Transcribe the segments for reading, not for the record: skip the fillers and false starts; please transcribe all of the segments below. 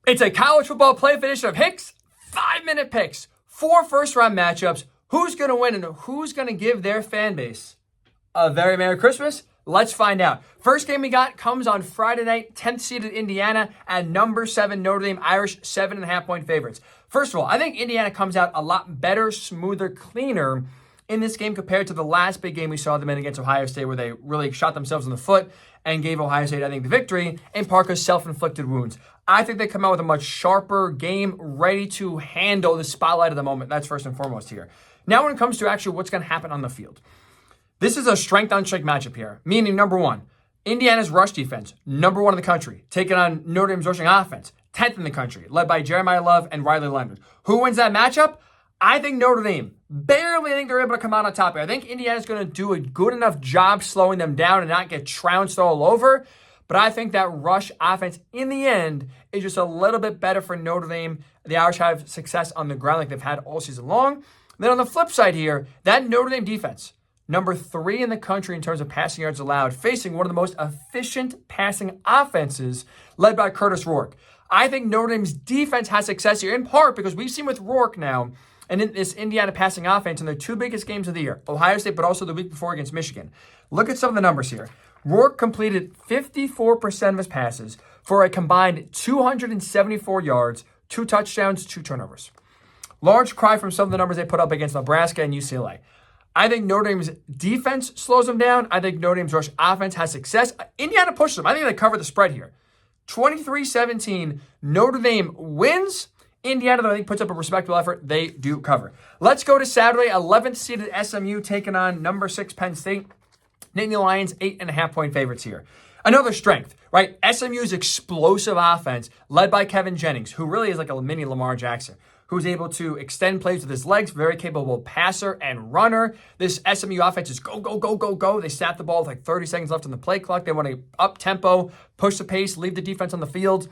It's a college football playoff edition of Hicks 5-minute picks. 4 first-round matchups. Who's going to win and who's going to give their fan base a very Merry Christmas? Let's find out. First game we got comes on Friday night. 10th seeded Indiana at number 7 Notre Dame Irish 7.5-point favorites. First of all, I think Indiana comes out a lot better, smoother, cleaner in this game compared to the last big game we saw them in against Ohio State, where they really shot themselves in the foot and gave Ohio State, I think, the victory in Parker's self-inflicted wounds. I think they come out with a much sharper game, ready to handle the spotlight of the moment. That's first and foremost here. Now when it comes to actually what's going to happen on the field, this is a strength-on-strength matchup here, meaning number 1, Indiana's rush defense, number 1 in the country, taking on Notre Dame's rushing offense, 10th in the country, led by Jeremiah Love and Riley Leonard. Who wins that matchup? I think Notre Dame. Barely think they're able to come out on top here. I think Indiana's going to do a good enough job slowing them down and not get trounced all over. But I think that rush offense, in the end, is just a little bit better for Notre Dame. The Irish have success on the ground like they've had all season long. Then on the flip side here, that Notre Dame defense, number 3 in the country in terms of passing yards allowed, facing one of the most efficient passing offenses led by Curtis Rourke. I think Notre Dame's defense has success here, in part because we've seen with Rourke now, and in this Indiana passing offense in their 2 biggest games of the year, Ohio State, but also the week before against Michigan. Look at some of the numbers here. Rourke completed 54% of his passes for a combined 274 yards, 2 touchdowns, 2 turnovers. Large cry from some of the numbers they put up against Nebraska and UCLA. I think Notre Dame's defense slows them down. I think Notre Dame's rush offense has success. Indiana pushes them. I think they cover the spread here. 23-17, Notre Dame wins. Indiana, though, I think, puts up a respectable effort. They do cover. Let's go to Saturday. 11th seeded SMU taking on number 6 Penn State. Nittany Lions, 8.5-point favorites here. Another strength, right? SMU's explosive offense, led by Kevin Jennings, who really is like a mini Lamar Jackson, who's able to extend plays with his legs, very capable passer and runner. This SMU offense is go, go, go, go, go. They snap the ball with like 30 seconds left on the play clock. They want to up tempo, push the pace, leave the defense on the field.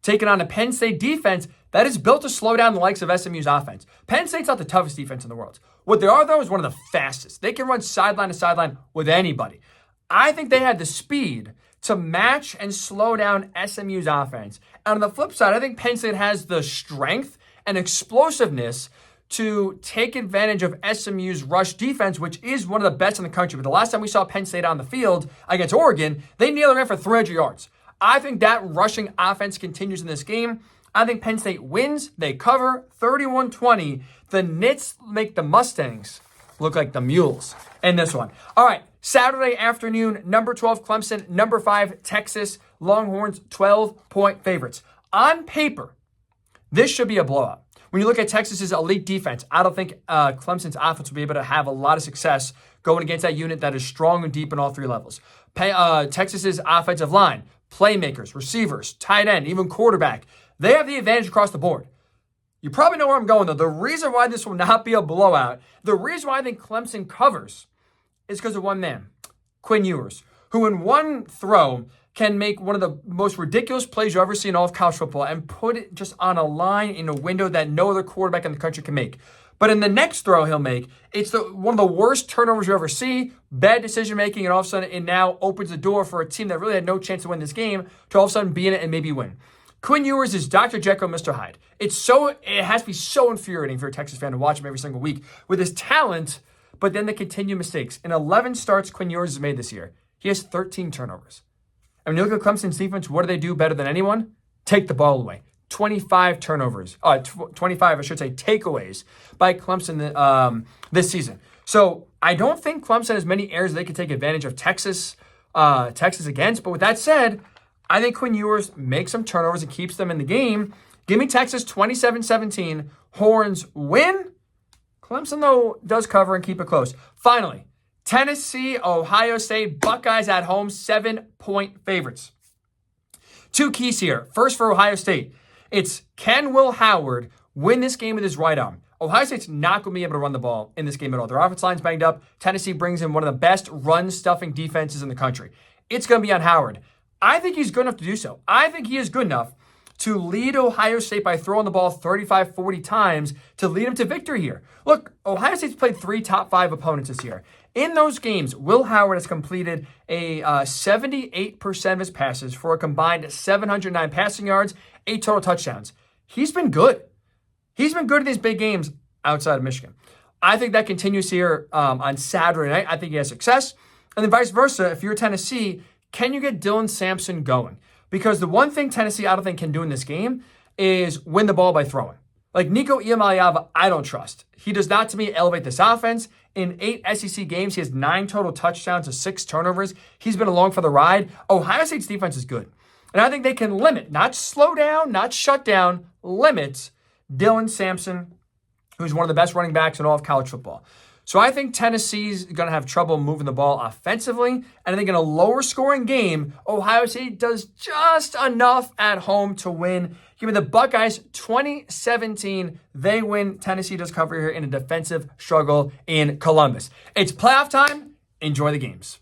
Taking on a Penn State defense that is built to slow down the likes of SMU's offense. Penn State's not the toughest defense in the world. What they are, though, is one of the fastest. They can run sideline to sideline with anybody. I think they had the speed to match and slow down SMU's offense. And on the flip side, I think Penn State has the strength and explosiveness to take advantage of SMU's rush defense, which is one of the best in the country. But the last time we saw Penn State on the field against Oregon, they nearly ran for 300 yards. I think that rushing offense continues in this game. I think Penn State wins. They cover 31-20. The Knits make the Mustangs look like the Mules in this one. All right, Saturday afternoon, number 12 Clemson, number 5 Texas Longhorns, 12-point favorites. On paper, this should be a blowout. When you look at Texas's elite defense, I don't think Clemson's offense will be able to have a lot of success going against that unit that is strong and deep in all 3 levels. Texas's offensive line, playmakers, receivers, tight end, even quarterback, they have the advantage across the board. You probably know where I'm going, though. The reason why this will not be a blowout, the reason why I think Clemson covers is because of one man, Quinn Ewers, who in one throw can make one of the most ridiculous plays you ever see in all of college football and put it just on a line in a window that no other quarterback in the country can make. But in the next throw he'll make, it's one of the worst turnovers you ever see, bad decision-making, and all of a sudden it now opens the door for a team that really had no chance to win this game to all of a sudden be in it and maybe win. Quinn Ewers is Dr. Jekyll, Mr. Hyde. It has to be so infuriating for a Texas fan to watch him every single week with his talent, but then the continued mistakes. In 11 starts Quinn Ewers has made this year, he has 13 turnovers. I mean, you look at Clemson's defense, what do they do better than anyone? Take the ball away. 25 turnovers, 25, I should say, takeaways by Clemson this season. So I don't think Clemson has many errors they can take advantage of Texas against. But with that said, I think Quinn Ewers makes some turnovers and keeps them in the game. Give me Texas 27-17. Horns win. Clemson, though, does cover and keep it close. Finally, Tennessee, Ohio State, Buckeyes at home, 7-point favorites. 2 keys here. First for Ohio State, it's can Will Howard win this game with his right arm? Ohio State's not going to be able to run the ball in this game at all. Their offensive line's banged up. Tennessee brings in one of the best run-stuffing defenses in the country. It's going to be on Howard. I think he's good enough to do so. I think he is good enough to lead Ohio State by throwing the ball 35, 40 times to lead them to victory here. Look, Ohio State's played 3 top 5 opponents this year. In those games, Will Howard has completed a 78% of his passes for a combined 709 passing yards, 8 total touchdowns. He's been good. He's been good in these big games outside of Michigan. I think that continues here on Saturday night. I think he has success. And then vice versa, if you're Tennessee, can you get Dylan Sampson going? Because the one thing Tennessee I don't think can do in this game is win the ball by throwing. Like Nico Iamaleava, I don't trust. He does not, to me, elevate this offense. In 8 SEC games, he has 9 total touchdowns to 6 turnovers. He's been along for the ride. Ohio State's defense is good. And I think they can limit, not slow down, not shut down, limit Dylan Sampson, who's one of the best running backs in all of college football. So I think Tennessee's going to have trouble moving the ball offensively. And I think in a lower scoring game, Ohio State does just enough at home to win. Give me the Buckeyes 2017. They win. Tennessee does cover here in a defensive struggle in Columbus. It's playoff time. Enjoy the games.